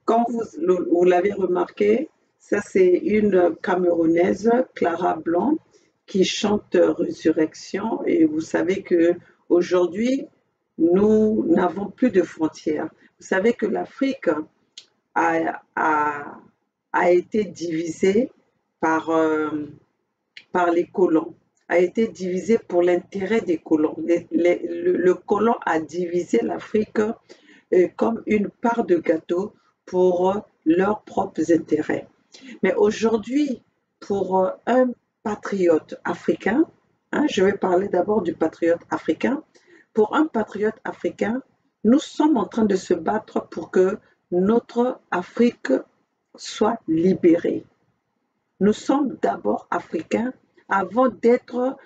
Comme vous l'avez remarqué, ça c'est une Camerounaise, Clara Blanc, qui chante Résurrection. Et vous savez que aujourd'hui, nous n'avons plus de frontières. Vous savez que l'Afrique a été divisée par, par les colons, a été divisée pour l'intérêt des colons. Le colon a divisé l'Afrique comme une part de gâteau pour leurs propres intérêts. Mais aujourd'hui, pour un patriote africain, je vais parler d'abord du patriote africain. Pour un patriote africain, nous sommes en train de se battre pour que notre Afrique soit libérée. Nous sommes d'abord africains avant d'être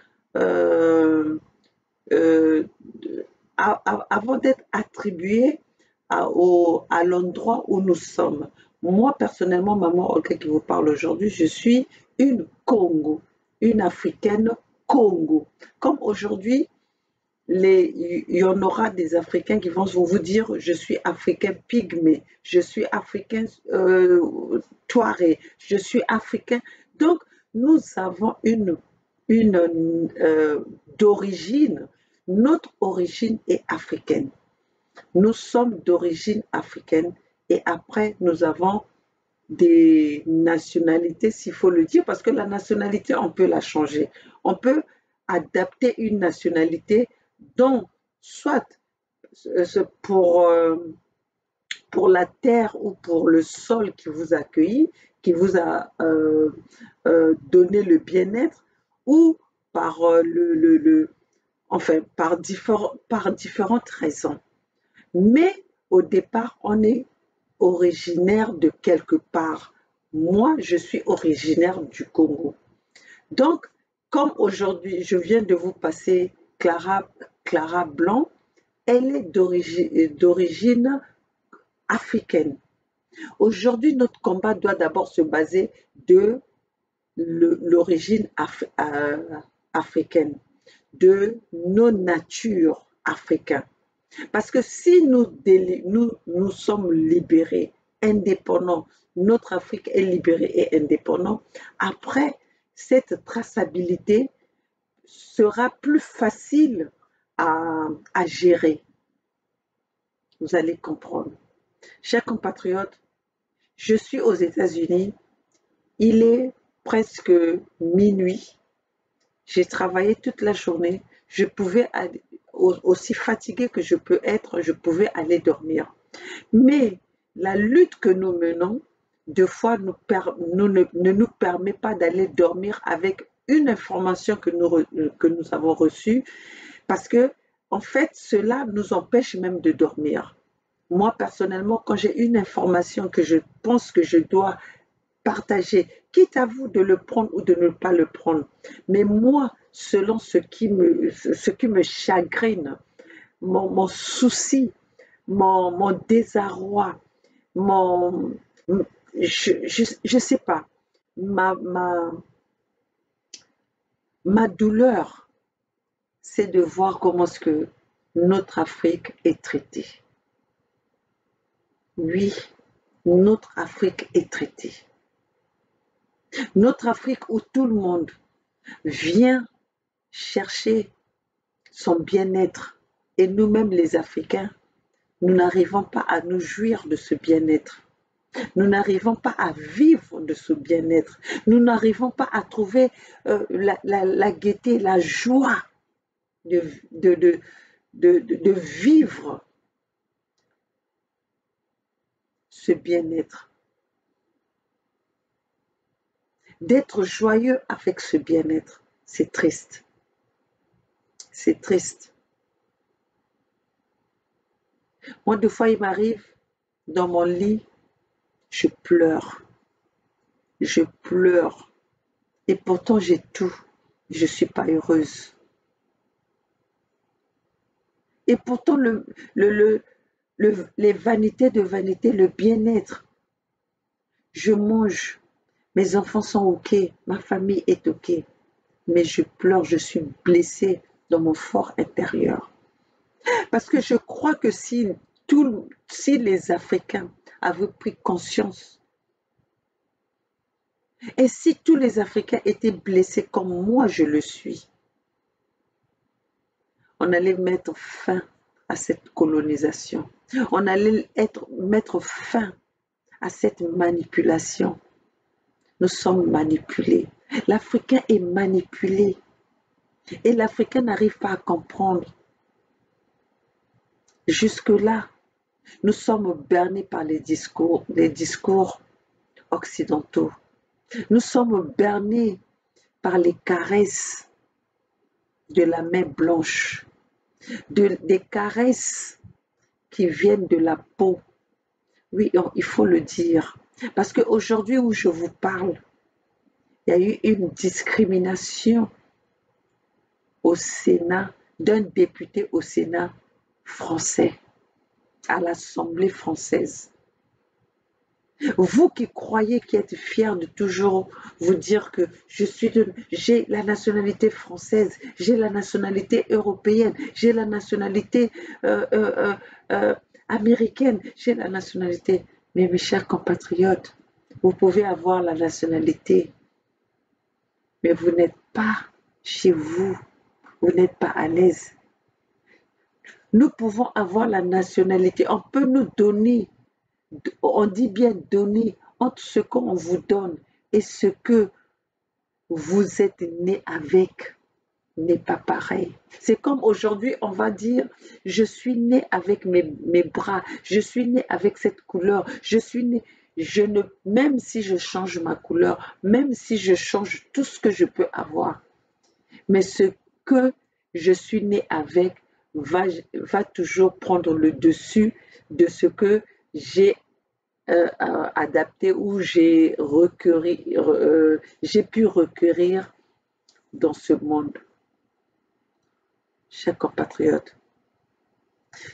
attribués à l'endroit où nous sommes. Moi, personnellement, maman Olga qui vous parle aujourd'hui, je suis une Congo, une africaine Congo. Comme aujourd'hui, il y en aura des Africains qui vont vous dire je suis africain pygmée, je suis africain Touareg, je suis africain. Donc, nous avons une d'origine, notre origine est africaine. Nous sommes d'origine africaine et après nous avons des nationalités, s'il faut le dire, parce que la nationalité, on peut la changer. On peut adapter une nationalité dont soit pour la terre ou pour le sol qui vous a accueilli, qui vous a donné le bien-être, ou par enfin par différentes raisons. Mais au départ, on est originaire de quelque part. Moi, je suis originaire du Congo. Donc, comme aujourd'hui, je viens de vous passer Clara Blanc, elle est d'origine africaine. Aujourd'hui, notre combat doit d'abord se baser de l'origine africaine, de nos natures africaines. Parce que si nous sommes libérés, indépendants, notre Afrique est libérée et indépendante, après, cette traçabilité sera plus facile à gérer. Vous allez comprendre. Chers compatriotes, je suis aux États-Unis. Il est presque minuit. J'ai travaillé toute la journée. Je pouvais aller, aussi fatiguée que je peux être, je pouvais aller dormir. Mais la lutte que nous menons, deux fois, ne nous permet pas d'aller dormir avec une information que nous avons reçue, parce que, en fait, cela nous empêche même de dormir. Moi, personnellement, quand j'ai une information que je pense que je dois partager, quitte à vous de le prendre ou de ne pas le prendre, mais moi, selon ce qui me chagrine, mon souci, mon désarroi, mon, je sais pas, ma, ma, ma douleur, c'est de voir comment est-ce que notre Afrique est traitée. Oui, notre Afrique est traitée. Notre Afrique où tout le monde vient chercher son bien-être et nous-mêmes les Africains, nous n'arrivons pas à nous jouir de ce bien-être. Nous n'arrivons pas à vivre de ce bien-être. Nous n'arrivons pas à trouver la gaieté, la joie de, de, de, de vivre ce bien-être. D'être joyeux avec ce bien-être, c'est triste. C'est triste. Moi, deux fois, il m'arrive, dans mon lit, je pleure. Je pleure. Et pourtant, j'ai tout. Je ne suis pas heureuse. Et pourtant, les vanités de vanité, le bien-être. Je mange. Mes enfants sont OK. Ma famille est OK. Mais je pleure, je suis blessée dans mon fort intérieur. Parce que je crois que si les Africains avaient pris conscience, et si tous les Africains étaient blessés comme moi je le suis, on allait mettre fin à cette colonisation. On allait mettre fin à cette manipulation. Nous sommes manipulés. L'Africain est manipulé. Et l'Africain n'arrive pas à comprendre. Jusque-là, nous sommes bernés par les discours occidentaux. Nous sommes bernés par les caresses de la main blanche, des caresses qui viennent de la peau. Oui, il faut le dire. Parce qu'aujourd'hui où je vous parle, il y a eu une discrimination au Sénat, d'un député au Sénat français, à l'Assemblée française. Vous qui croyez, qui êtes fiers de toujours vous dire que j'ai la nationalité française, j'ai la nationalité européenne, j'ai la nationalité américaine, j'ai la nationalité. Mais mes chers compatriotes, vous pouvez avoir la nationalité mais vous n'êtes pas chez vous, vous n'êtes pas à l'aise. Nous pouvons avoir la nationalité, on peut nous donner, on dit bien donner, entre ce qu'on vous donne et ce que vous êtes né avec n'est pas pareil. C'est comme aujourd'hui, on va dire, je suis né avec mes bras, je suis né avec cette couleur, je suis né, je ne, même si je change ma couleur, même si je change tout ce que je peux avoir, mais ce que je suis né avec va toujours prendre le dessus de ce que j'ai adapté ou j'ai pu requérir dans ce monde. Chers compatriotes,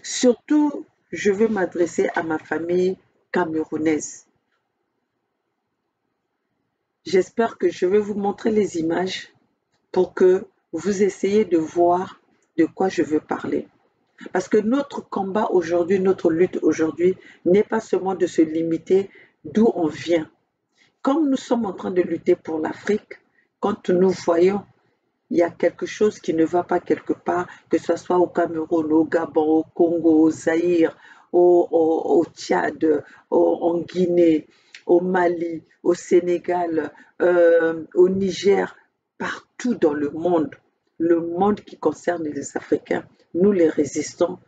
surtout, je veux m'adresser à ma famille camerounaise. J'espère que je vais vous montrer les images pour que vous essayiez de voir de quoi je veux parler. Parce que notre combat aujourd'hui, notre lutte aujourd'hui, n'est pas seulement de se limiter d'où on vient. Comme nous sommes en train de lutter pour l'Afrique, quand nous voyons il y a quelque chose qui ne va pas quelque part, que ce soit au Cameroun, au Gabon, au Congo, au Zaïre, au Tchad, en Guinée, au Mali, au Sénégal, au Niger, partout dans le monde qui concerne les Africains, nous les résistants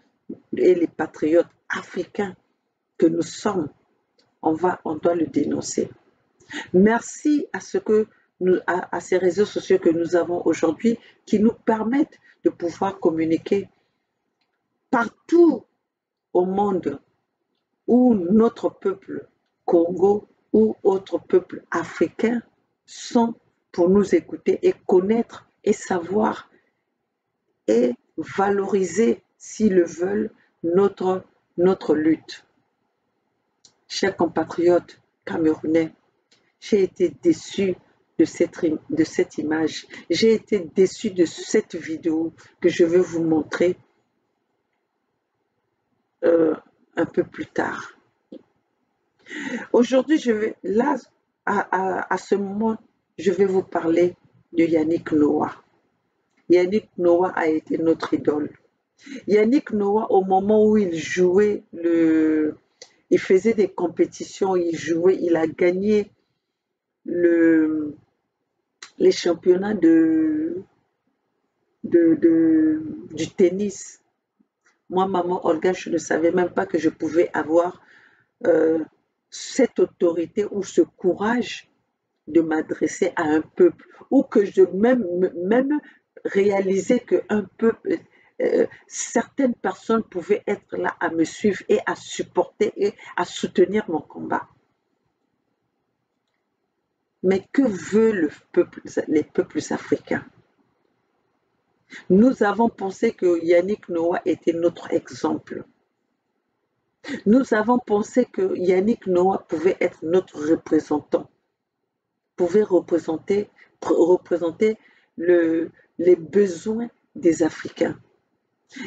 et les patriotes africains que nous sommes, on doit le dénoncer. Merci à à ces réseaux sociaux que nous avons aujourd'hui qui nous permettent de pouvoir communiquer partout au monde où notre peuple Congo ou autres peuples africains sont pour nous écouter et connaître et savoir et valoriser, s'ils le veulent, notre lutte. Chers compatriotes camerounais, j'ai été déçue de cette image. J'ai été déçue de cette vidéo que je vais vous montrer un peu plus tard. Aujourd'hui, à ce moment, je vais vous parler de Yannick Noah. Yannick Noah a été notre idole. Yannick Noah, au moment où il jouait, il faisait des compétitions, il jouait, il a gagné les championnats du tennis. Moi, maman Olga, je ne savais même pas que je pouvais avoir cette autorité ou ce courage de m'adresser à un peuple, ou que je même réaliser qu'un peuple, certaines personnes pouvaient être là à me suivre et à supporter et à soutenir mon combat. Mais que veulent les peuples africains? Nous avons pensé que Yannick Noah était notre exemple. Nous avons pensé que Yannick Noah pouvait être notre représentant, pouvait représenter les besoins des Africains,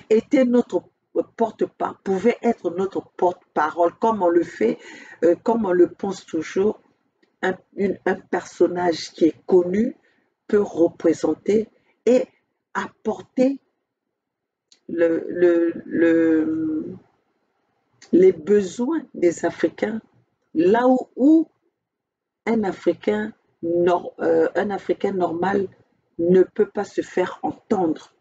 était notre porte-parole, pouvait être notre porte-parole, comme on le fait, comme on le pense toujours. Un personnage qui est connu peut représenter et apporter les besoins des Africains là où un Africain normal ne peut pas se faire entendre.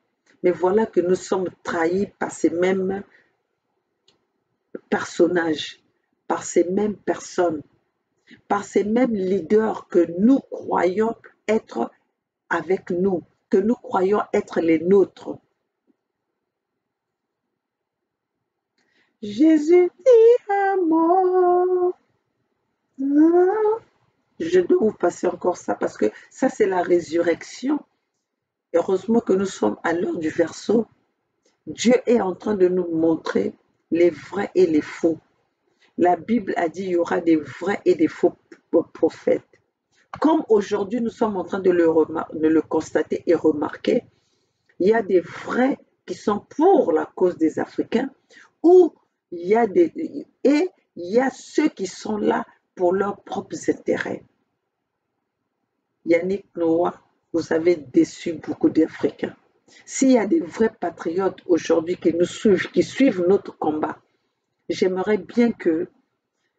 Mais voilà que nous sommes trahis par ces mêmes personnages, par ces mêmes personnes, par ces mêmes leaders que nous croyons être avec nous, que nous croyons être les nôtres. Jésus dit un mot. Je dois vous passer encore ça parce que ça, c'est la résurrection. Heureusement que nous sommes à l'heure du Verseau. Dieu est en train de nous montrer les vrais et les faux. La Bible a dit qu'il y aura des vrais et des faux prophètes. Comme aujourd'hui, nous sommes en train de le constater et remarquer, il y a des vrais qui sont pour la cause des Africains, ou il y a ceux qui sont là pour leurs propres intérêts. Yannick Noah vous avez déçu beaucoup d'Africains. S'il y a des vrais patriotes aujourd'hui qui nous suivent, qui suivent notre combat, j'aimerais bien que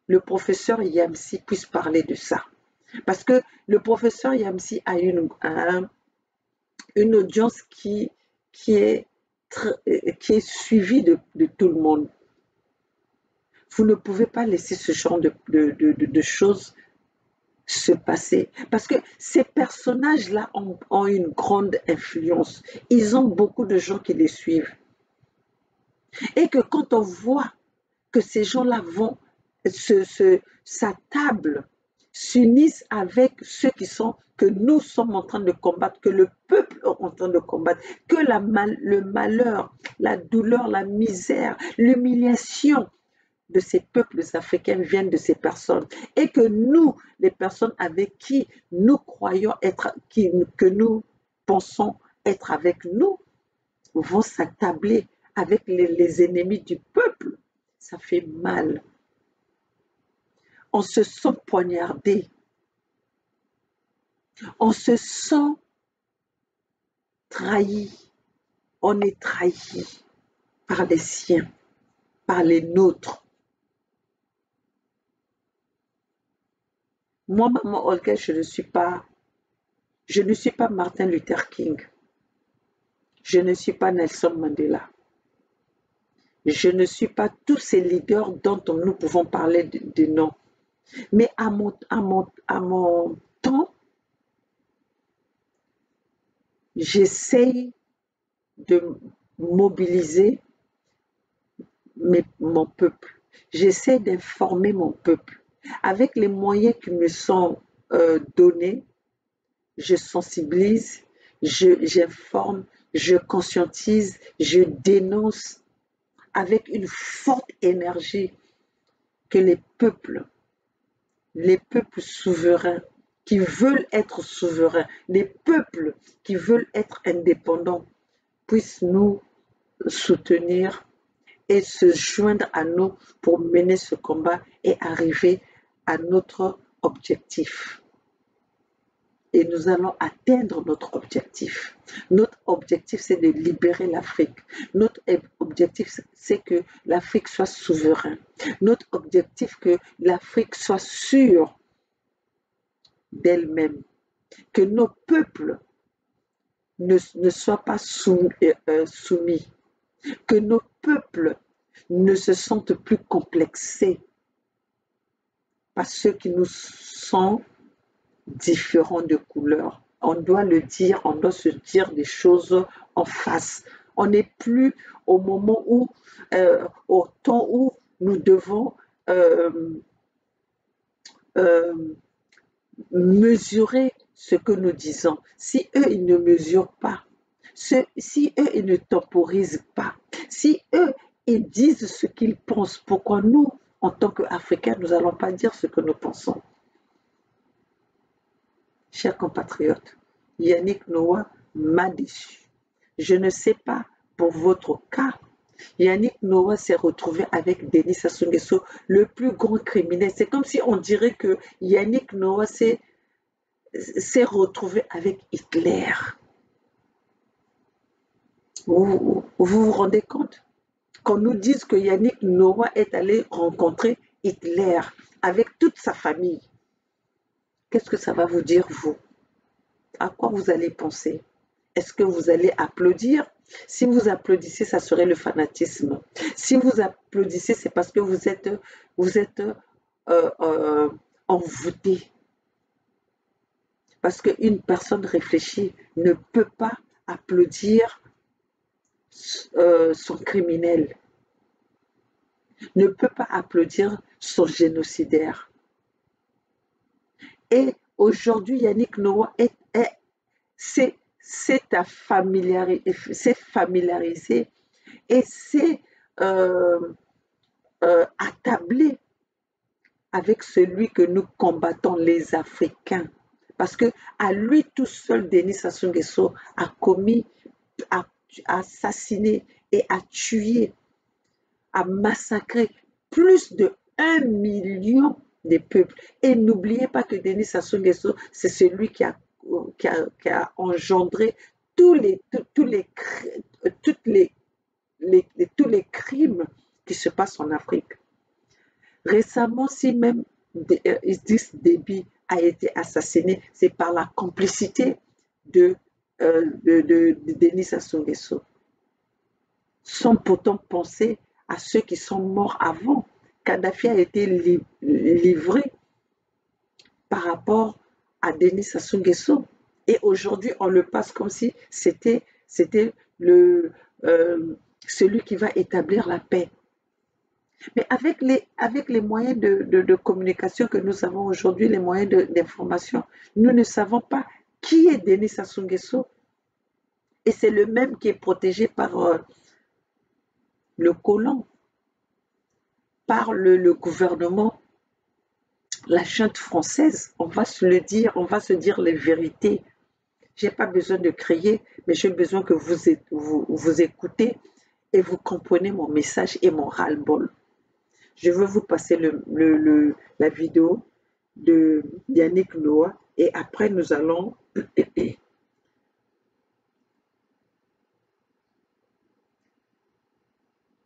le professeur Yamsi puisse parler de ça. Parce que le professeur Yamsi a une audience qui est, qui est suivie de tout le monde. Vous ne pouvez pas laisser ce genre de choses se passer. Parce que ces personnages-là ont une grande influence. Ils ont beaucoup de gens qui les suivent. Et que quand on voit que ces gens-là vont s'attablent, s'unissent avec ceux que nous sommes en train de combattre, que le peuple est en train de combattre, que le malheur, la douleur, la misère, l'humiliation de ces peuples africains viennent de ces personnes et que nous, les personnes avec qui nous croyons être, que nous pensons être avec nous, vont s'attabler avec les ennemis du peuple. Ça fait mal. On se sent poignardé. On se sent trahi. On est trahi par les siens, par les nôtres. Moi, maman Olga, je ne suis pas Martin Luther King. Je ne suis pas Nelson Mandela. Je ne suis pas tous ces leaders dont nous pouvons parler de noms. Mais à mon temps, j'essaye de mobiliser mon peuple. J'essaie d'informer mon peuple. Avec les moyens qui me sont donnés, je sensibilise, j'informe, je conscientise, je dénonce avec une forte énergie que les peuples souverains qui veulent être souverains, les peuples qui veulent être indépendants puissent nous soutenir et se joindre à nous pour mener ce combat et arriver à notre objectif. Et nous allons atteindre notre objectif. Notre objectif, c'est de libérer l'Afrique. Notre objectif, c'est que l'Afrique soit souveraine. Notre objectif, que l'Afrique soit sûre d'elle-même. Que nos peuples ne soient pas soumis. Que nos peuples ne se sentent plus complexés par ceux qui nous sont différents de couleur. On doit le dire, on doit se dire des choses en face. On n'est plus au moment où, au temps où nous devons mesurer ce que nous disons. Si eux, ils ne mesurent pas, si eux, ils ne temporisent pas, si eux, ils disent ce qu'ils pensent, pourquoi nous, en tant qu'Africains, nous n'allons pas dire ce que nous pensons? Chers compatriotes, Yannick Noah m'a déçu. Je ne sais pas pour votre cas. Yannick Noah s'est retrouvé avec Denis Sassou Nguesso, le plus grand criminel. C'est comme si on dirait que Yannick Noah s'est retrouvé avec Hitler. Vous vous rendez compte? Qu'on nous dise que Yannick Noah est allé rencontrer Hitler avec toute sa famille. Qu'est-ce que ça va vous dire, vous? À quoi vous allez penser? Est-ce que vous allez applaudir? Si vous applaudissez, ça serait le fanatisme. Si vous applaudissez, c'est parce que vous êtes envoûté. Parce qu'une personne réfléchie ne peut pas applaudir son criminel, ne peut pas applaudir son génocidaire. Et aujourd'hui, Yannick Noah s'est familiarisé et s'est attablé avec celui que nous combattons, les Africains. Parce que à lui tout seul, Denis Sassou Nguesso a commis, a assassiné et a tué, a massacré plus de 1 million de peuples. Et n'oubliez pas que Denis Sassou Nguesso, c'est celui qui a qui a engendré tous les, tous les, toutes tous les crimes qui se passent en Afrique. Récemment, si même Idriss Déby a été assassiné, c'est par la complicité de Denis Sassou Nguesso, sans pourtant penser à ceux qui sont morts avant. Kadhafi a été livré par rapport à Denis Sassou Nguesso. Et aujourd'hui, on le passe comme si c'était celui qui va établir la paix. Mais avec les moyens de communication que nous avons aujourd'hui, les moyens d'information, nous ne savons pas qui est Denis Sassou Nguesso. Et c'est le même qui est protégé par le colon, par le gouvernement, la junte française. On va se le dire, on va se dire les vérités. Je n'ai pas besoin de crier, mais j'ai besoin que vous écoutez et vous comprenez mon message et mon ras-le-bol. Je veux vous passer la vidéo de Yannick Noah et après nous allons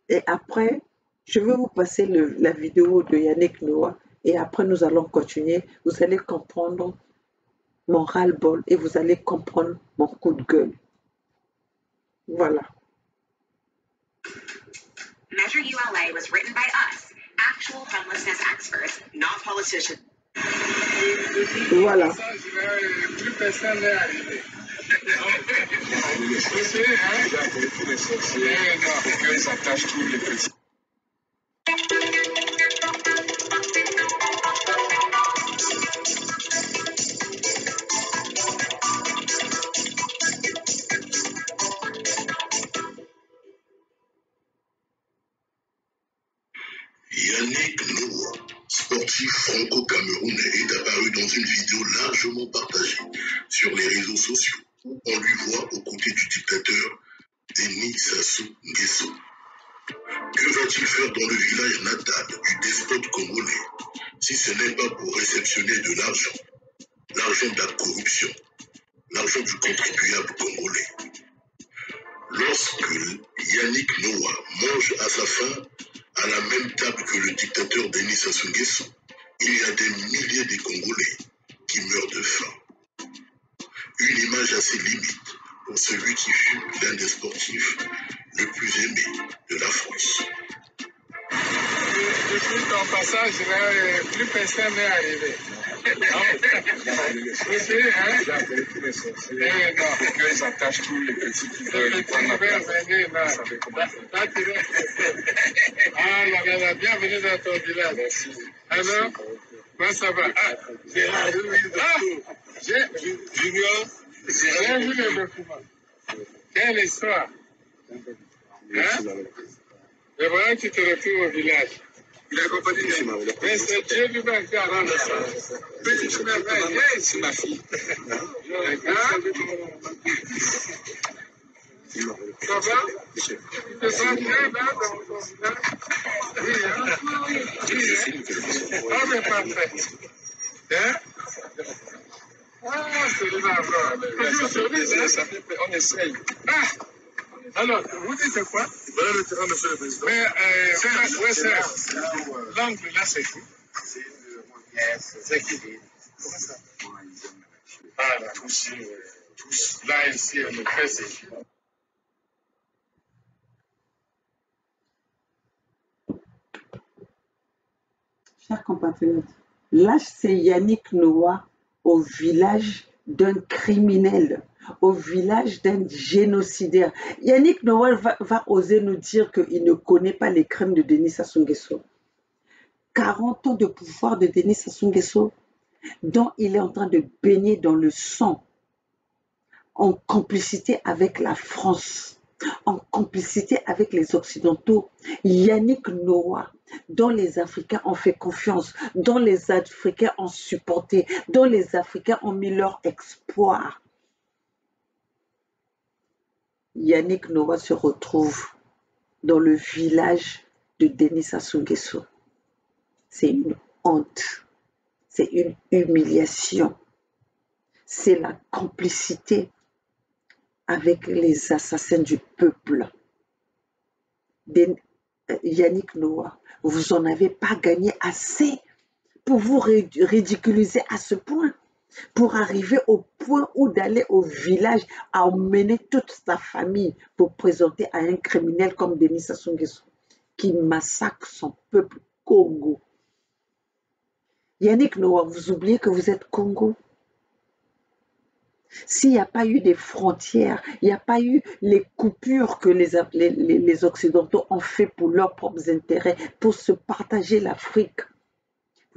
et après je veux vous passer la vidéo de Yannick Noah et après nous allons continuer. Vous allez comprendre mon ras-le-bol et vous allez comprendre mon coup de gueule. Voilà. Measure ULA was written by us, actual homelessness experts, not politicians. Voilà. Plus personne n'est arrivé. Vous savez, hein? J'ai appelé tous les sorciers pour qu'ils attachent tous les petits. Yannick Noah, sportif franco-camerounais, est apparu dans une vidéo largement partagée sur les réseaux sociaux où on lui voit aux côtés du dictateur Denis Sassou Nguesso. Que va-t-il faire dans le village natal du despote congolais si ce n'est pas pour réceptionner de l'argent, l'argent de la corruption, l'argent du contribuable congolais? Lorsque Yannick Noah mange à sa faim à la même table que le dictateur Denis Sassou Nguesso, il y a des milliers de Congolais qui meurent de faim. Une image assez limite pour celui qui fut l'un des sportifs le plus aimé de la France. Depuis ton passage, plus personne n'est arrivé. Vous savez, hein? J'ai appelé tous les sorciers pour qu'ils attachent tous les petits qui veulent prendre la place. Ah, la bienvenue dans ton village. Merci. Alors, comment ça va? Ah, Junior, j'ai vu le document. Quelle histoire? Hein? Et voilà que tu te retrouves au village. Il a accompagné mais c'est Dieu lui-même qui a rendu ça. Petite merveille, c'est ma fille. Ça va? Tu te sens bien là dans ton village? Oui, hein? Oui, hein? Ah, mais parfait. Hein? Ah, c'est là, ça fait, on essaye. Ah! Alors, vous dites quoi? Voilà le terrain, monsieur le président. Mais, c'est l'angle là, c'est qui? C'est qui? Comment ça? Ah, la tous. Là, ici, on le fait, c'est qui? Chers compatriotes, là, c'est Yannick Noah au village d'un criminel, au village d'un génocidaire. Yannick Noah va oser nous dire qu'il ne connaît pas les crimes de Denis Sassou Nguesso. 40 ans de pouvoir de Denis Sassou Nguesso, dont il est en train de baigner dans le sang, en complicité avec la France, en complicité avec les Occidentaux. Yannick Noah, dont les Africains ont fait confiance, dont les Africains ont supporté, dont les Africains ont mis leur espoir. Yannick Noah se retrouve dans le village de Denis Sassou Nguesso. C'est une honte, c'est une humiliation. c'est la complicité avec les assassins du peuple. Yannick Noah, vous n'en avez pas gagné assez pour vous ridiculiser à ce point, pour arriver au point où d'aller au village à emmener toute sa famille pour présenter à un criminel comme Denis Sassou Nguesso qui massacre son peuple Congo. Yannick Noah, vous oubliez que vous êtes Congo. S'il n'y a pas eu des frontières, il n'y a pas eu les coupures que les Occidentaux ont fait pour leurs propres intérêts, pour se partager l'Afrique,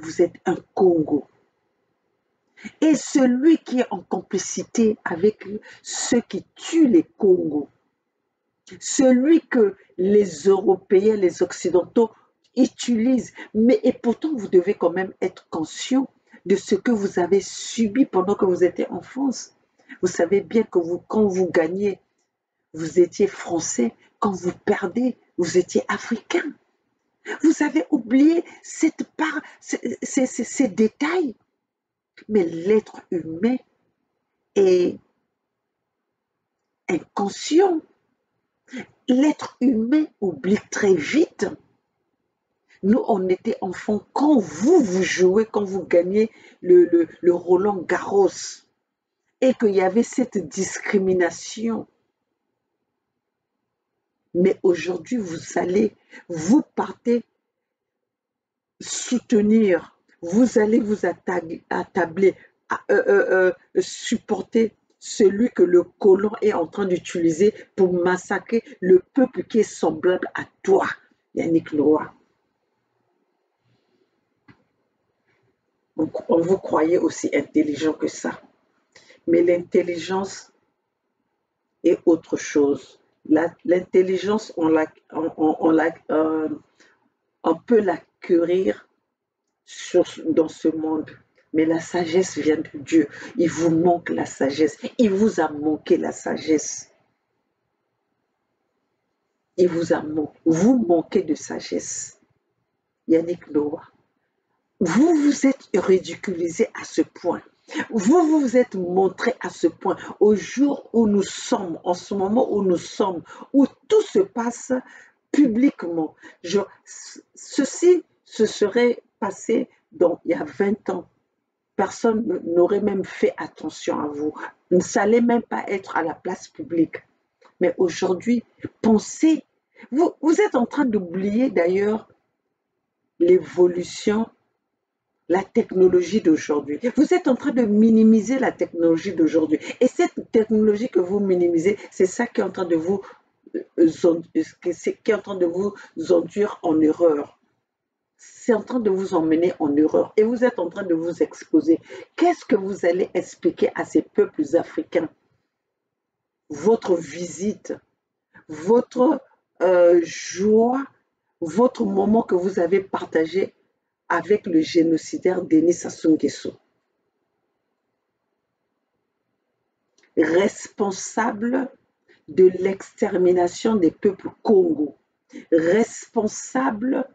vous êtes un Congo. Et celui qui est en complicité avec ceux qui tuent les Congos, celui que les Européens, les Occidentaux utilisent, et pourtant vous devez quand même être conscient de ce que vous avez subi pendant que vous étiez en France. Vous savez bien que quand vous gagnez, vous étiez français, quand vous perdez, vous étiez africain. Vous avez oublié cette part, ces détails. Mais l'être humain est inconscient. L'être humain oublie très vite. Nous, on était enfants. Quand vous jouez, quand vous gagnez le Roland Garros, et qu'il y avait cette discrimination. Mais aujourd'hui, vous partez soutenir, vous allez vous attabler, supporter celui que le colon est en train d'utiliser pour massacrer le peuple qui est semblable à toi, Yannick Noah. On vous croyait aussi intelligent que ça. Mais l'intelligence est autre chose. L'intelligence, on peut l'acquérir dans ce monde. Mais la sagesse vient de Dieu. Il vous manque la sagesse. Il vous a manqué la sagesse. Il vous a manqué. Vous manquez de sagesse. Yannick Noah. Vous vous êtes ridiculisé à ce point. Vous vous êtes montré à ce point. Au jour où nous sommes, en ce moment où nous sommes, où tout se passe publiquement. Ceci se serait passé il y a 20 ans. Personne n'aurait même fait attention à vous. Ça n'allait même pas être à la place publique. Mais aujourd'hui, pensez, vous êtes en train d'oublier d'ailleurs l'évolution, la technologie d'aujourd'hui. Vous êtes en train de minimiser la technologie d'aujourd'hui. Et cette technologie que vous minimisez, c'est ça qui est en train de vous enduire en erreur. C'est en train de vous emmener en erreur et vous êtes en train de vous exposer. Qu'est-ce que vous allez expliquer à ces peuples africains? Votre visite, votre joie, votre moment que vous avez partagé avec le génocidaire Denis Sassou Nguesso. Responsable de l'extermination des peuples Congo, responsable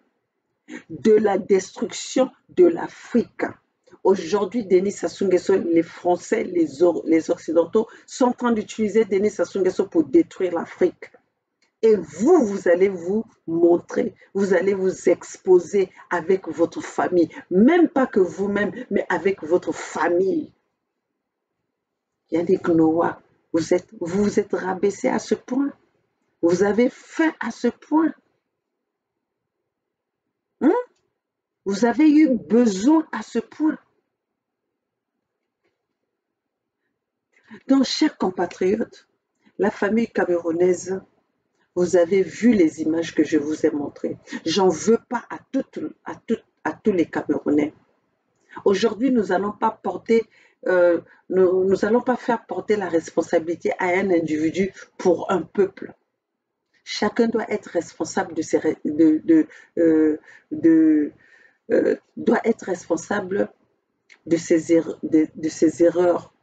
de la destruction de l'Afrique. Aujourd'hui, Denis Sassou Nguesso, les Français, les Occidentaux sont en train d'utiliser Denis Sassou Nguesso pour détruire l'Afrique. Et vous allez vous montrer, vous allez vous exposer avec votre famille. Même pas que vous-même, mais avec votre famille. Yannick Noah, vous vous êtes rabaissé à ce point. Vous avez faim à ce point. Vous avez eu besoin à ce point. Donc, chers compatriotes, la famille camerounaise, vous avez vu les images que je vous ai montrées. J'en veux pas à tous les Camerounais. Aujourd'hui, nous n'allons pas faire porter la responsabilité à un individu pour un peuple. Chacun doit être responsable de ses erreurs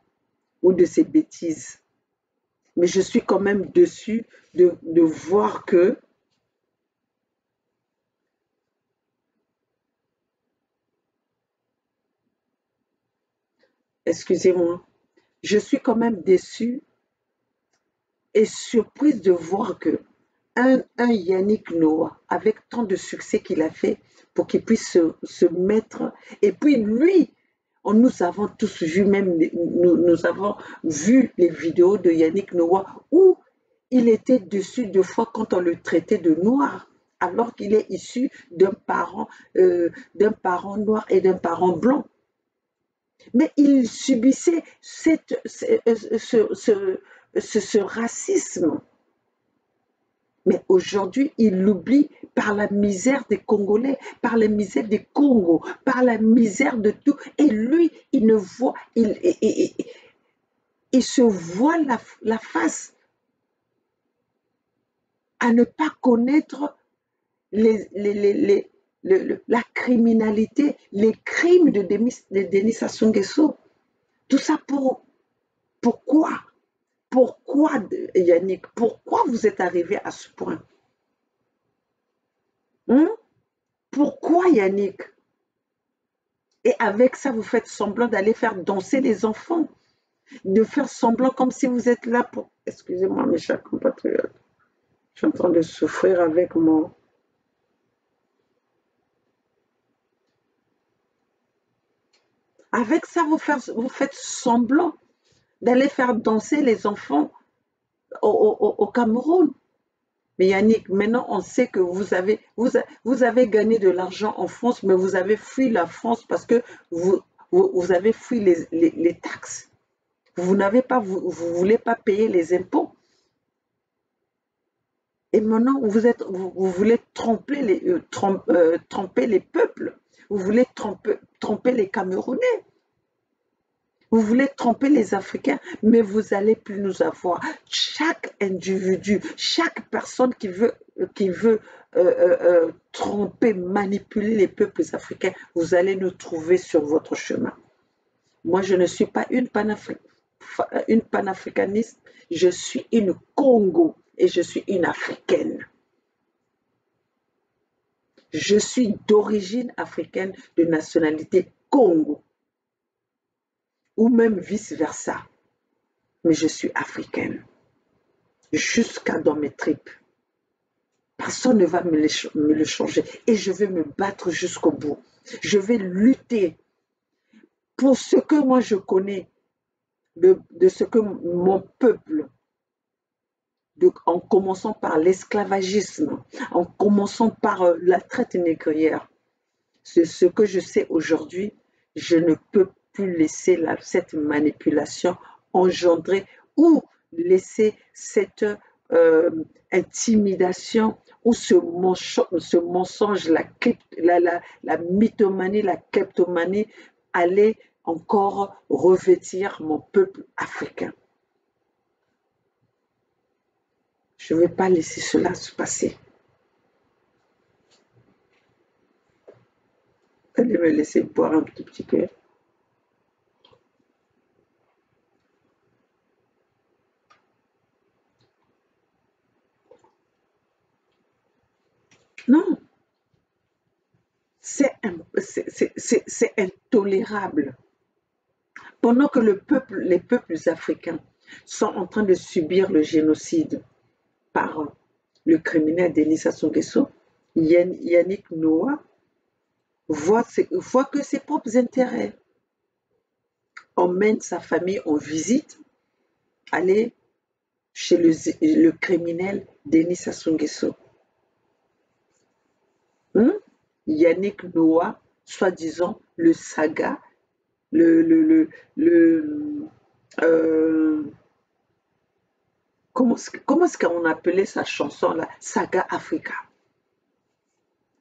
ou de ses bêtises. Mais je suis quand même déçue de voir que excusez-moi, je suis quand même déçue et surprise de voir que un Yannick Noah, avec tant de succès qu'il a fait pour qu'il puisse se mettre, et puis lui, nous avons tous vu, même nous avons vu les vidéos de Yannick Noah où il était dessus deux fois quand on le traitait de noir, alors qu'il est issu d'un parent noir et d'un parent blanc. Mais il subissait ce racisme. Mais aujourd'hui, il l'oublie par la misère des Congolais, par la misère des Congos, par la misère de tout. Et lui, il ne voit, il se voit la face à ne pas connaître la criminalité, les crimes de Denis Sassou Nguesso. Tout ça pourquoi? Pourquoi, Yannick? Pourquoi vous êtes arrivé à ce point? Pourquoi, Yannick? Et avec ça, vous faites semblant d'aller faire danser les enfants, de faire semblant comme si vous êtes là pour... Excusez-moi, mes chers compatriotes. Je suis en train de souffrir avec mon... Avec ça, vous faites semblant d'aller faire danser les enfants au Cameroun. Mais Yannick, maintenant on sait que vous avez gagné de l'argent en France, mais vous avez fui la France parce que vous avez fui les taxes. Vous voulez pas payer les impôts. Et maintenant, vous voulez tromper les peuples. Vous voulez tromper les Camerounais. Vous voulez tromper les Africains, mais vous n'allez plus nous avoir. Chaque individu, chaque personne qui veut tromper, manipuler les peuples africains, vous allez nous trouver sur votre chemin. Moi, je ne suis pas une panafricaniste, je suis une Congo et je suis une africaine. Je suis d'origine africaine, de nationalité Congo. Ou même vice-versa. Mais je suis africaine. Jusqu'à dans mes tripes. Personne ne va me le changer. Et je vais me battre jusqu'au bout. Je vais lutter pour ce que moi je connais, de ce que mon peuple, en commençant par l'esclavagisme, en commençant par la traite négrière. C'est ce que je sais aujourd'hui. Je ne peux plus laisser cette manipulation engendrer ou laisser cette intimidation ou ce mensonge, la mythomanie, la kleptomanie, aller encore revêtir mon peuple africain. Je ne vais pas laisser cela se passer. Allez me laisser boire un tout petit peu. Non, c'est intolérable. Pendant que les peuples africains sont en train de subir le génocide par le criminel Denis Sassou Nguesso, Yannick Noah voit que ses propres intérêts. Emmène sa famille en visite, aller chez le criminel Denis Sassou Nguesso. Yannick Noah, soi-disant le saga, comment est-ce qu'on appelait sa chanson là, Saga Africa.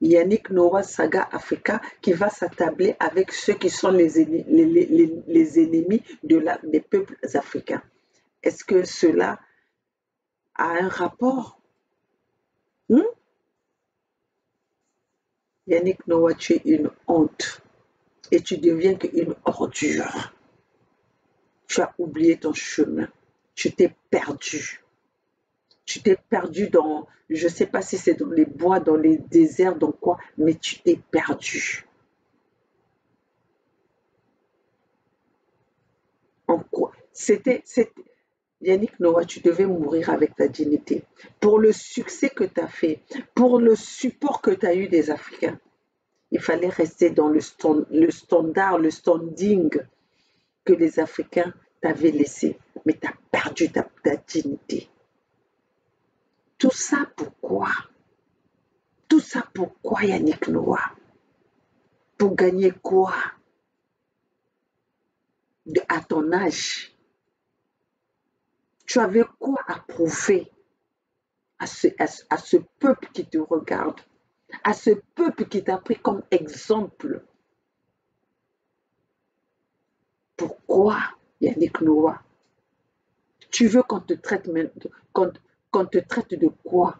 Yannick Noah Saga Africa qui va s'attabler avec ceux qui sont les ennemis des peuples africains. Est-ce que cela a un rapport? Yannick Noah, tu es une honte et tu deviens qu'une ordure. Tu as oublié ton chemin. Tu t'es perdu. Tu t'es perdu dans, je ne sais pas si c'est dans les bois, dans les déserts, dans quoi, mais tu t'es perdu. En quoi? Yannick Noah, tu devais mourir avec ta dignité. Pour le succès que tu as fait, pour le support que tu as eu des Africains, il fallait rester dans le standard, le standing que les Africains t'avaient laissé. Mais tu as perdu ta dignité. Tout ça pourquoi? Tout ça pourquoi, Yannick Noah? Pour gagner quoi à ton âge? Tu avais quoi à prouver à ce peuple qui te regarde, à ce peuple qui t'a pris comme exemple? Pourquoi, Yannick Noah? Tu veux qu'on te traite de quoi?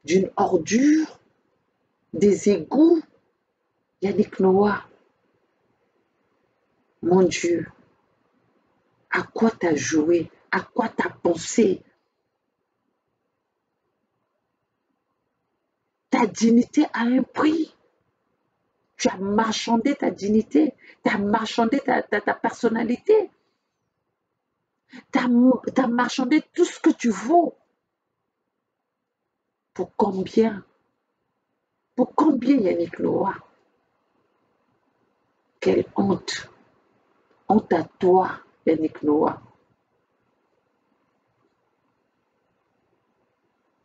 D'une ordure? Des égouts? Yannick Noah, mon Dieu, à quoi t'as joué? À quoi t'as pensé? Ta dignité a un prix. Tu as marchandé ta dignité, tu as marchandé ta personnalité, tu as marchandé tout ce que tu vaux. Pour combien? Pour combien, Yannick Noah? Quelle honte! Honte à toi, Yannick Noah.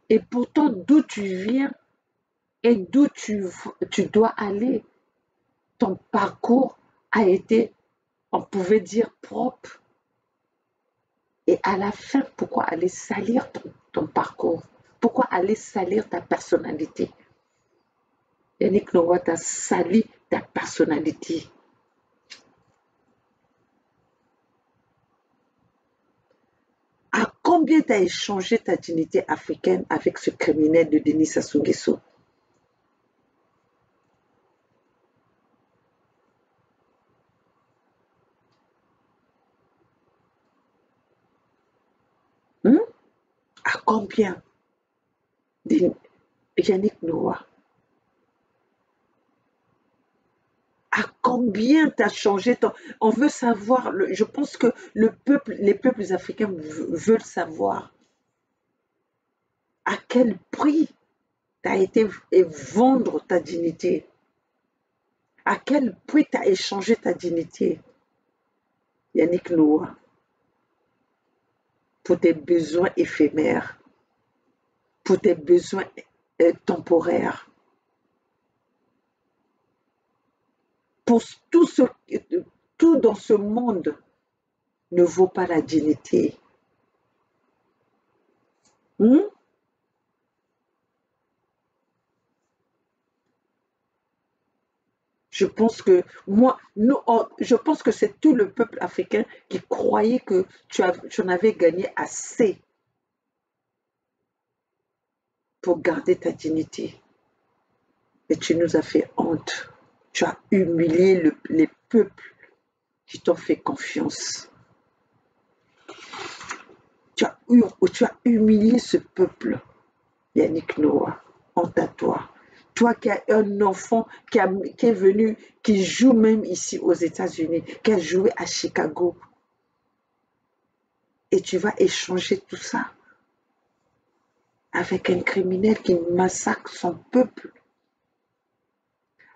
Et pourtant, d'où tu viens et d'où tu dois aller, ton parcours a été, on pouvait dire, propre. Et à la fin, pourquoi aller salir ton parcours? Pourquoi aller salir ta personnalité? Yannick Noah t'a sali ta personnalité. À combien t'as échangé ta dignité africaine avec ce criminel de Denis Sassou Nguesso? À combien? Yannick Noah. À combien t'as changé ton... On veut savoir, je pense que les peuples africains veulent savoir à quel prix t'as été vendre ta dignité. À quel prix t'as échangé ta dignité, Yannick Noah, pour tes besoins éphémères, pour tes besoins temporaires, pour tout dans ce monde ne vaut pas la dignité. Je pense que je pense que c'est tout le peuple africain qui croyait que tu en avais gagné assez pour garder ta dignité. Et tu nous as fait honte. Tu as humilié les peuples qui t'ont fait confiance. Tu as humilié ce peuple, Yannick Noah. Honte à toi. Toi qui as un enfant qui est venu, qui joue même ici aux États-Unis, qui a joué à Chicago. Et tu vas échanger tout ça avec un criminel qui massacre son peuple.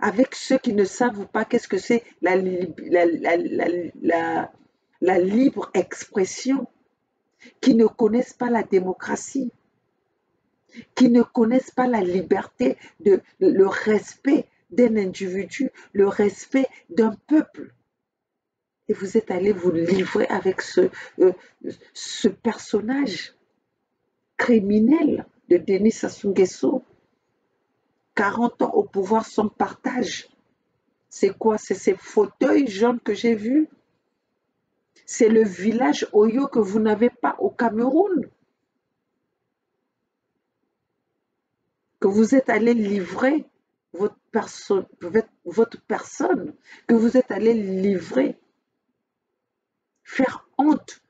Avec ceux qui ne savent pas qu'est-ce que c'est la libre expression, qui ne connaissent pas la démocratie, qui ne connaissent pas la liberté, le respect d'un individu, le respect d'un peuple. Et vous êtes allé vous livrer avec ce personnage criminel de Denis Sassou Nguesso. 40 ans au pouvoir sans partage. C'est quoi? C'est ces fauteuils jaunes que j'ai vus? C'est le village Oyo que vous n'avez pas au Cameroun? Que vous êtes allé livrer votre personne, que vous êtes allé livrer, faire honte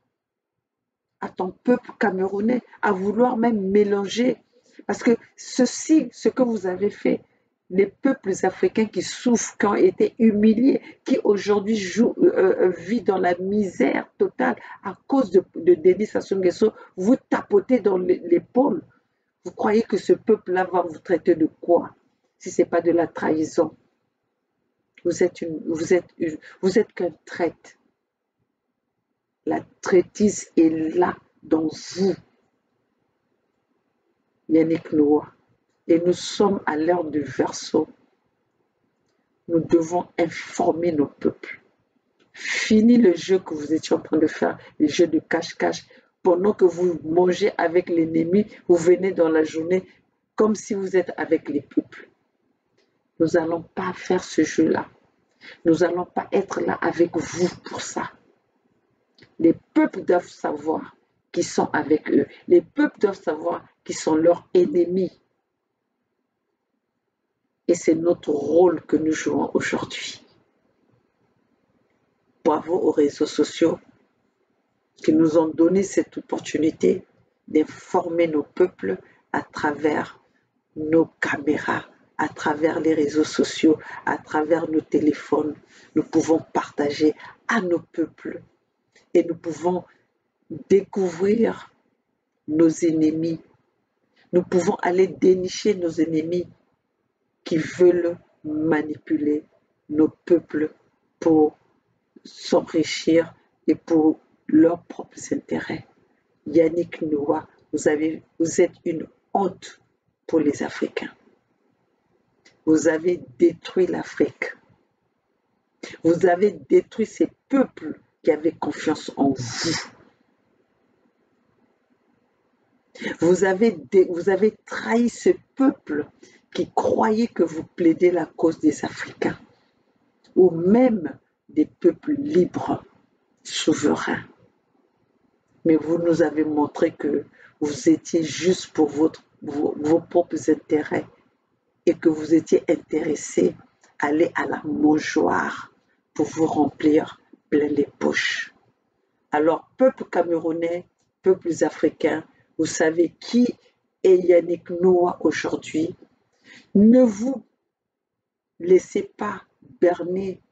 à ton peuple camerounais, à vouloir même mélanger. Parce que ce que vous avez fait, les peuples africains qui souffrent, qui ont été humiliés, qui aujourd'hui vivent dans la misère totale à cause de Denis Sassou Nguesso, vous tapotez dans l'épaule. Vous croyez que ce peuple-là va vous traiter de quoi? Si ce n'est pas de la trahison. Vous êtes qu'un traître. La traîtrise est là, dans vous. Yannick Noah. Et nous sommes à l'heure du Verseau. Nous devons informer nos peuples. Fini le jeu que vous étiez en train de faire, le jeu de cache-cache. Pendant que vous mangez avec l'ennemi, vous venez dans la journée comme si vous êtes avec les peuples. Nous n'allons pas faire ce jeu-là. Nous n'allons pas être là avec vous pour ça. Les peuples doivent savoir qui sont avec eux. Les peuples doivent savoir qui sont leurs ennemis. Et c'est notre rôle que nous jouons aujourd'hui. Bravo aux réseaux sociaux qui nous ont donné cette opportunité d'informer nos peuples à travers nos caméras, à travers les réseaux sociaux, à travers nos téléphones. Nous pouvons partager à nos peuples et nous pouvons découvrir nos ennemis. Nous pouvons aller dénicher nos ennemis qui veulent manipuler nos peuples pour s'enrichir et pour leurs propres intérêts. Yannick Noah, vous êtes une honte pour les Africains. Vous avez détruit l'Afrique. Vous avez détruit ces peuples qui avaient confiance en vous. Vous avez trahi ce peuple qui croyait que vous plaidez la cause des Africains, ou même des peuples libres, souverains. Mais vous nous avez montré que vous étiez juste pour vos propres intérêts et que vous étiez intéressés à aller à la mangeoire pour vous remplir plein les poches. Alors, peuple camerounais, peuples africains, vous savez qui est Yannick Noah aujourd'hui. Ne vous laissez pas berner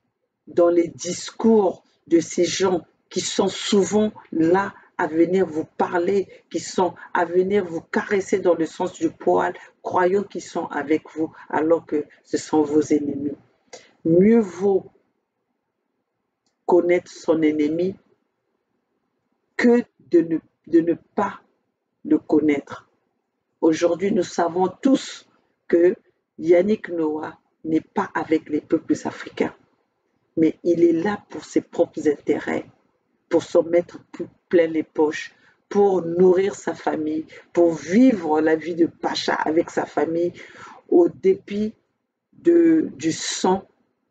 dans les discours de ces gens qui sont souvent là à venir vous parler, qui sont à venir vous caresser dans le sens du poil, croyant qu'ils sont avec vous alors que ce sont vos ennemis. Mieux vaut connaître son ennemi que de ne pas le connaître. Aujourd'hui, nous savons tous que Yannick Noah n'est pas avec les peuples africains, mais il est là pour ses propres intérêts, pour s'en mettre plein les poches, pour nourrir sa famille, pour vivre la vie de Pacha avec sa famille, au dépit du sang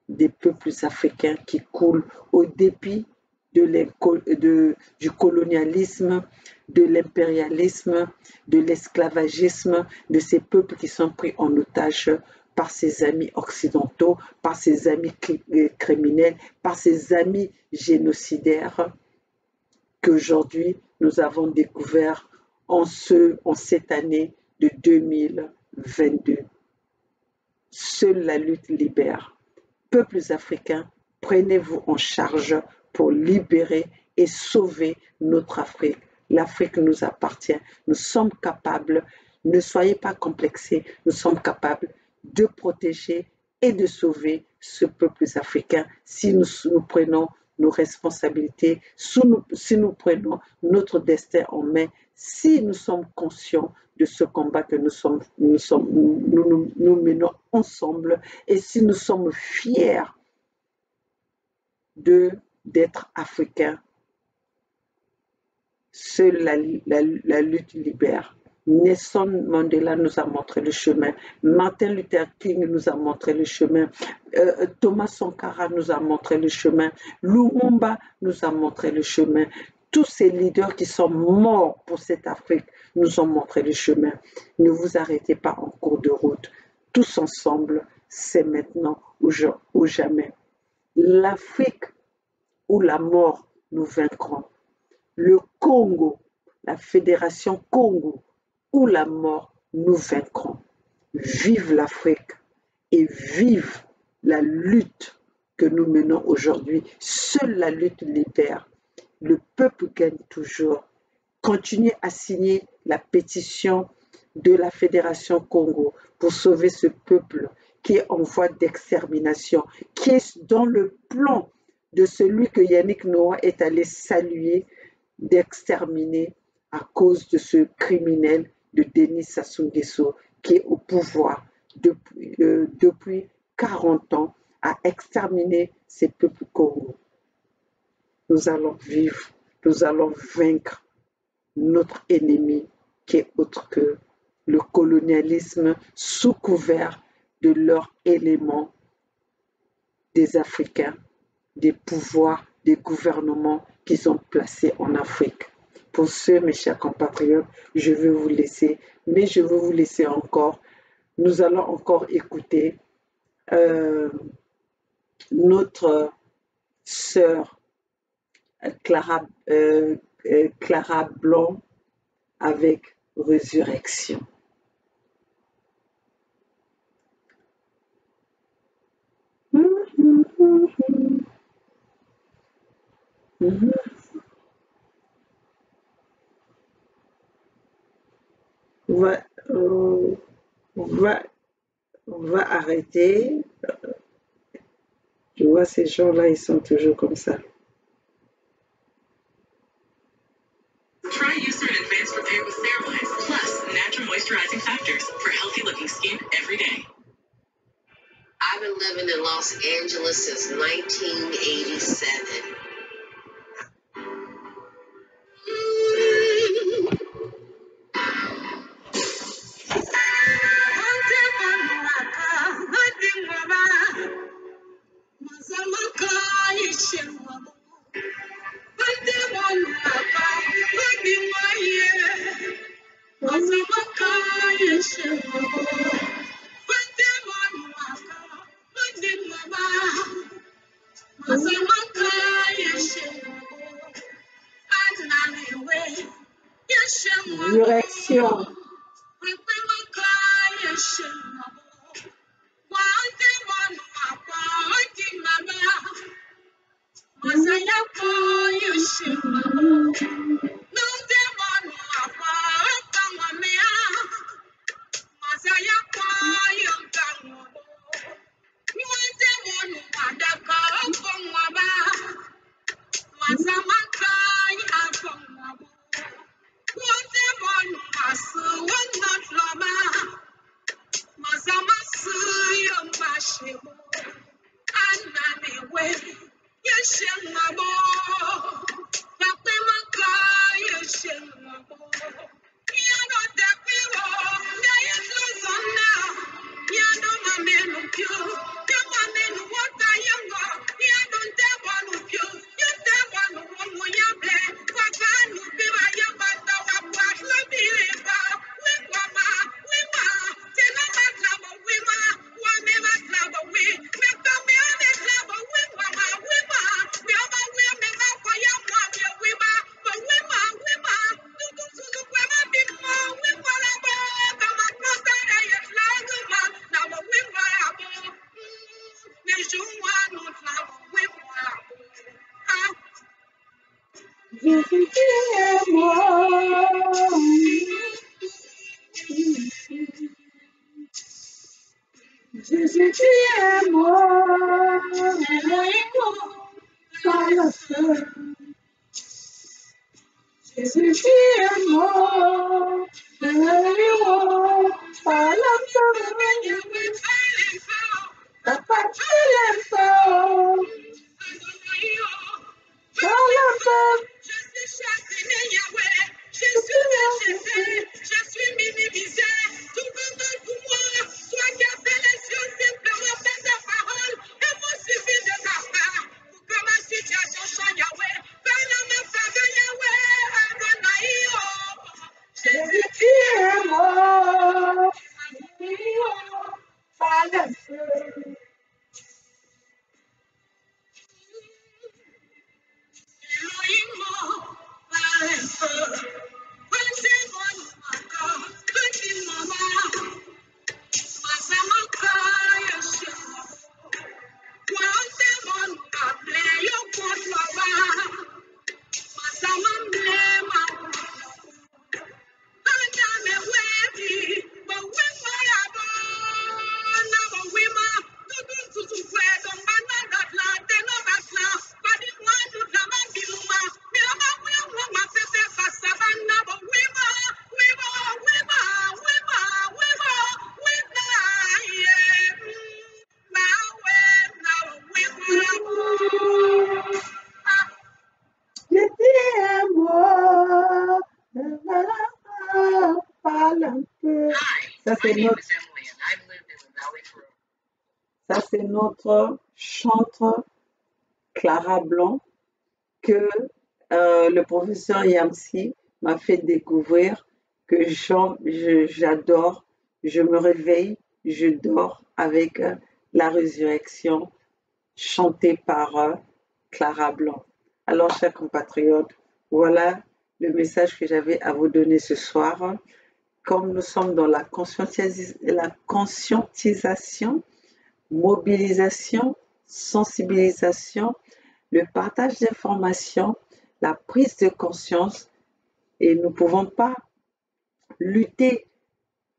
des peuples africains qui coulent, au dépit du colonialisme, de l'impérialisme, de l'esclavagisme, de ces peuples qui sont pris en otage par ses amis occidentaux, par ses amis criminels, par ses amis génocidaires qu'aujourd'hui nous avons découvert en cette année de 2022. Seule la lutte libère. Peuples africains, prenez-vous en charge pour libérer et sauver notre Afrique. L'Afrique nous appartient. Nous sommes capables, ne soyez pas complexés, nous sommes capables de protéger et de sauver ce peuple africain si nous prenons nos responsabilités, si nous prenons notre destin en main, si nous sommes conscients de ce combat que nous menons ensemble et si nous sommes fiers d'être africains. Seule la lutte libère. Nelson Mandela nous a montré le chemin. Martin Luther King nous a montré le chemin. Thomas Sankara nous a montré le chemin. Lumumba nous a montré le chemin. Tous ces leaders qui sont morts pour cette Afrique nous ont montré le chemin. Ne vous arrêtez pas en cours de route. Tous ensemble, c'est maintenant ou jamais. L'Afrique ou la mort, nous vaincrons. Le Congo, la Fédération Congo, ou la mort, nous vaincrons. Vive l'Afrique et vivent la lutte que nous menons aujourd'hui. Seule la lutte libère. Le peuple gagne toujours. Continuez à signer la pétition de la Fédération Congo pour sauver ce peuple qui est en voie d'extermination, qui est dans le plan de celui que Yannick Noah est allé saluer d'exterminer à cause de ce criminel de Denis Sassou Nguesso qui est au pouvoir depuis 40 ans à exterminer ces peuples congolais. Nous allons vivre, nous allons vaincre notre ennemi qui est autre que le colonialisme sous couvert de leurs éléments des Africains, des pouvoirs, des gouvernements qui sont placés en Afrique. Pour ce, mes chers compatriotes, je vais vous laisser, mais je vais vous laisser encore. Nous allons encore écouter notre sœur Clara Blanc avec Résurrection. On va arrêter. Tu vois, ces gens-là, ils sont toujours comme ça. Try Eucerin Advanced Repair with Ceramides, plus natural moisturizing factors for healthy looking skin every day. I've been living in Los Angeles since 1987. Direction. Jésus, tu es mort, par le feu. Jésus, tu es mort, par le feu. T'as pas tué les femmes, par le feu. Je suis rejeté, je suis minimisé, tout le monde pour moi, toi qui as fait les choses simplement fait ta parole, et moi suffit de ta part, pour que ma situation change Yahweh, par la main faveur Yahweh, Adonai, oh. Jésus, tu es mort, c'est notre, ça, c'est notre chantre Clara Blanc que le professeur Yamsi m'a fait découvrir, que j'adore. Je me réveille, je dors avec la résurrection chantée par Clara Blanc. Alors, chers compatriotes, voilà le message que j'avais à vous donner ce soir. Comme nous sommes dans la conscientisation, mobilisation, sensibilisation, le partage d'informations, la prise de conscience, et nous ne pouvons pas lutter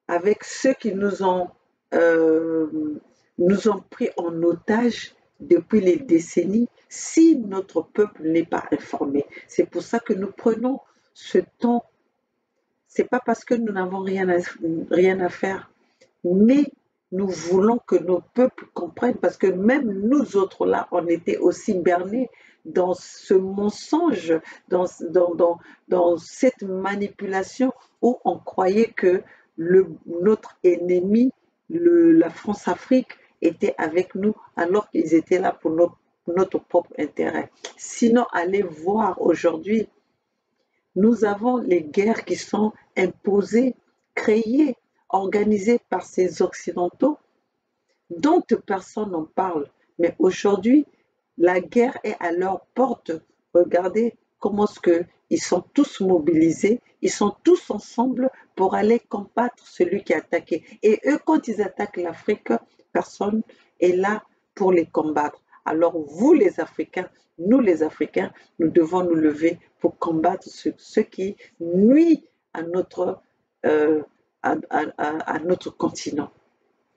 avec ceux qui nous ont pris en otage depuis les décennies si notre peuple n'est pas informé. C'est pour ça que nous prenons ce temps. C'est pas parce que nous n'avons rien à faire, mais nous voulons que nos peuples comprennent, parce que même nous autres là, on était aussi bernés dans ce mensonge, dans cette manipulation où on croyait que notre ennemi, la France-Afrique, était avec nous alors qu'ils étaient là pour notre propre intérêt. Sinon, allez voir aujourd'hui, nous avons les guerres qui sont imposées, créées, organisées par ces Occidentaux dont personne n'en parle. Mais aujourd'hui, la guerre est à leur porte. Regardez comment ils sont tous mobilisés, ils sont tous ensemble pour aller combattre celui qui a attaqué. Et eux, quand ils attaquent l'Afrique, personne est là pour les combattre. Alors vous les Africains, nous les Africains, nous devons nous lever pour combattre ce qui nuit à notre continent.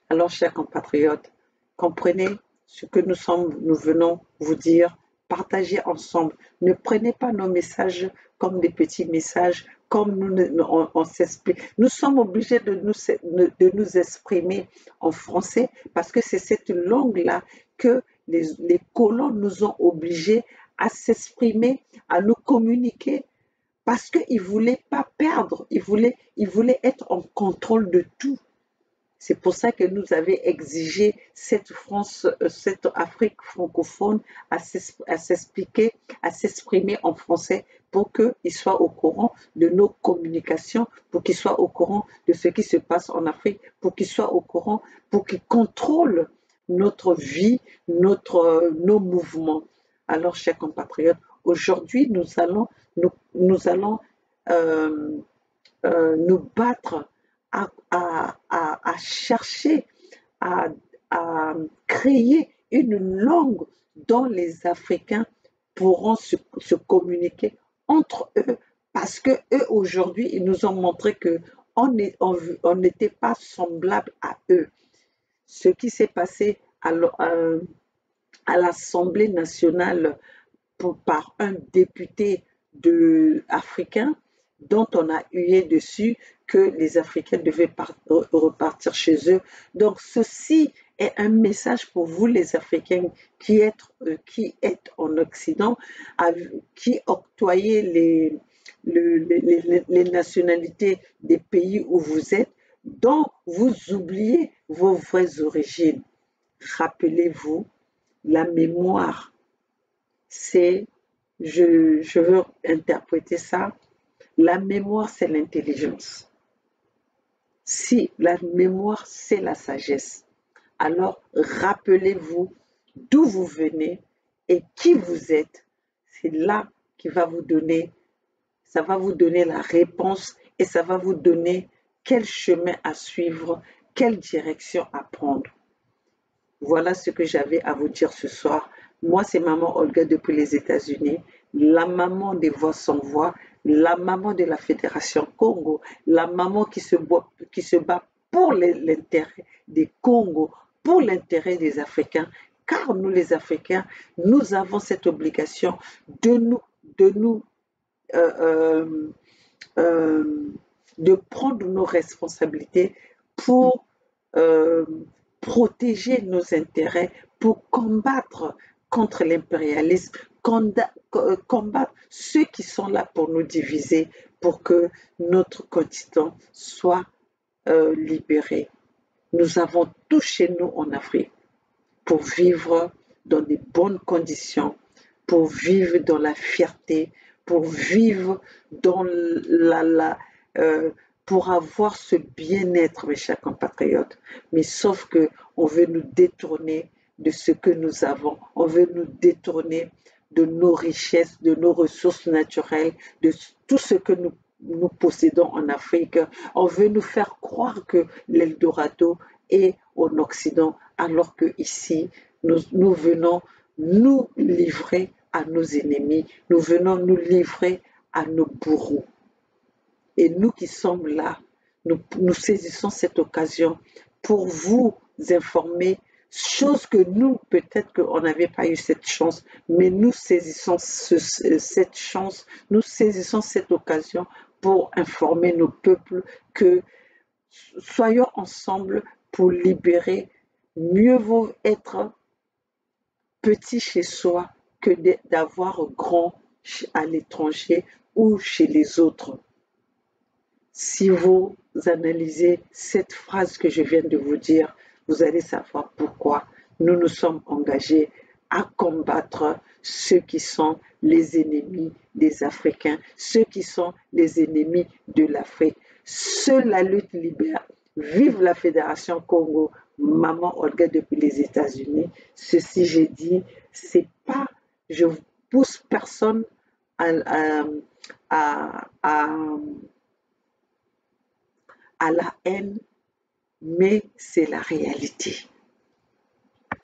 Alors, chers compatriotes, comprenez ce que nous venons vous dire, partagez ensemble. Ne prenez pas nos messages comme des petits messages, comme on s'explique. Nous sommes obligés de nous exprimer en français parce que c'est cette langue-là que les colons nous ont obligés à s'exprimer, à nous communiquer, parce qu'ils ne voulaient pas perdre, ils voulaient être en contrôle de tout. C'est pour ça que nous avons exigé cette Afrique francophone à s'expliquer, à s'exprimer en français pour qu'ils soient au courant de nos communications, pour qu'ils soient au courant de ce qui se passe en Afrique, pour qu'ils soient au courant, pour qu'ils contrôlent notre vie, nos mouvements. Alors, chers compatriotes, aujourd'hui, nous allons nous battre à chercher à créer une langue dont les Africains pourront se communiquer entre eux, parce que eux aujourd'hui, ils nous ont montré que on n'était pas semblable à eux. Ce qui s'est passé à l'Assemblée nationale par un député africain dont on a hué dessus que les Africains devaient repartir chez eux. Donc ceci est un message pour vous les Africains qui êtes en Occident, qui octroyez les nationalités des pays où vous êtes, dont vous oubliez vos vraies origines. Rappelez-vous, la mémoire, je veux interpréter ça, la mémoire c'est l'intelligence. Si la mémoire c'est la sagesse, alors rappelez-vous d'où vous venez et qui vous êtes. C'est là qui va vous donner, ça va vous donner la réponse et ça va vous donner quel chemin à suivre, quelle direction à prendre. Voilà ce que j'avais à vous dire ce soir. Moi, c'est maman Olga depuis les États-Unis, la maman des Voix sans voix, la maman de la Fédération Congo, la maman qui se bat pour l'intérêt des Congo, pour l'intérêt des Africains, car nous les Africains, nous avons cette obligation de prendre nos responsabilités pour protéger nos intérêts, pour combattre contre l'impérialisme, combattre ceux qui sont là pour nous diviser, pour que notre continent soit libérés. Nous avons tout chez nous en Afrique pour vivre dans de bonnes conditions, pour vivre dans la fierté, pour vivre dans pour avoir ce bien-être, mes chers compatriotes. Mais sauf que on veut nous détourner de ce que nous avons. On veut nous détourner de nos richesses, de nos ressources naturelles, de tout ce que nous possédons en Afrique. On veut nous faire croire que l'Eldorado est en Occident, alors que ici, nous venons nous livrer à nos ennemis, nous venons nous livrer à nos bourreaux. Et nous qui sommes là, nous saisissons cette occasion pour vous informer, chose que nous, peut-être qu'on n'avait pas eu cette chance, mais nous saisissons cette chance, nous saisissons cette occasion pour informer nos peuples que soyons ensemble pour libérer. Mieux vaut être petit chez soi que d'avoir grand à l'étranger ou chez les autres. Si vous analysez cette phrase que je viens de vous dire, vous allez savoir pourquoi nous nous sommes engagés à combattre ceux qui sont les ennemis des Africains, ceux qui sont les ennemis de l'Afrique. Seule la lutte libère. Vive la Fédération Congo, Maman Olga depuis les États-Unis. Ceci, j'ai dit, c'est pas, je pousse personne à la haine, mais c'est la réalité.